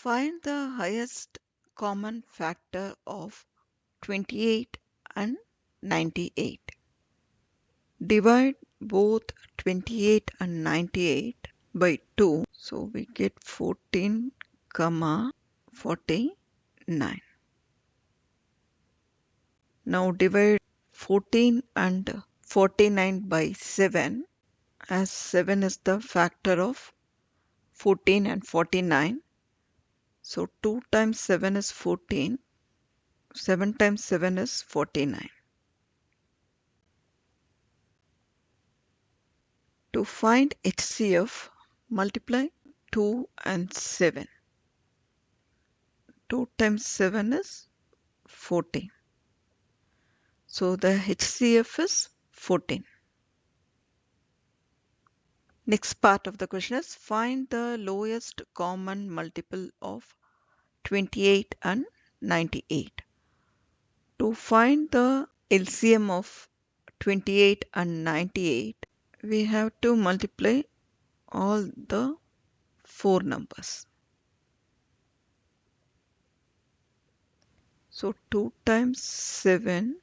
Find the highest common factor of 28 and 98. Divide both 28 and 98 by 2. So we get 14, 49. Now divide 14 and 49 by 7, as 7 is the factor of 14 and 49. So 2 times 7 is 14. 7 times 7 is 49. To find HCF, multiply 2 and 7. 2 times 7 is 14. So the HCF is 14. Next part of the question is find the lowest common multiple of 28 and 98. To find the LCM of 28 and 98, we have to multiply all the 4 numbers. So 2 times 7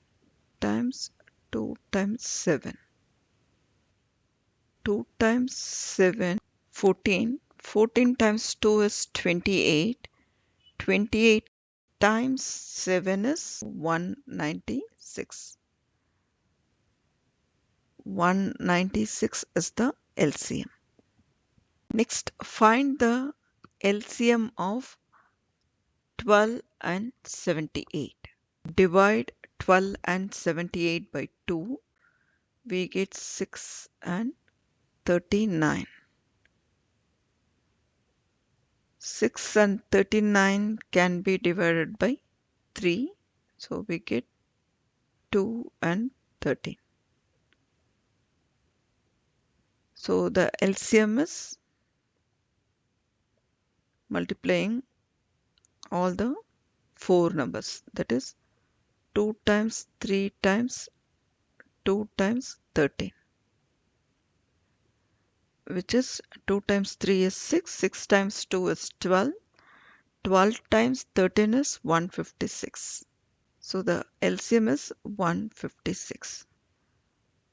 times 2 times 7. 2 times 7, 14. 14 times 2 is 28. 28 times 7 is 196. 196 is the LCM. Next, find the LCM of 12 and 78. Divide 12 and 78 by 2. We get 6 and 39. 6 and 39 can be divided by 3. So we get 2 and 13. So the LCM is multiplying all the 4 numbers. That is 2 times 3 times 2 times 13. Which is 2 times 3 is 6. 6 times 2 is 12. 12 times 13 is 156. So the LCM is 156.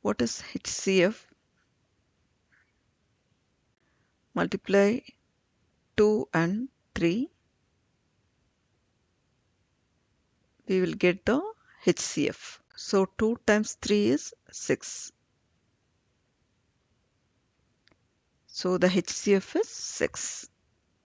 What is HCF? Multiply 2 and 3. We will get the HCF. So 2 times 3 is 6. So the HCF is 6.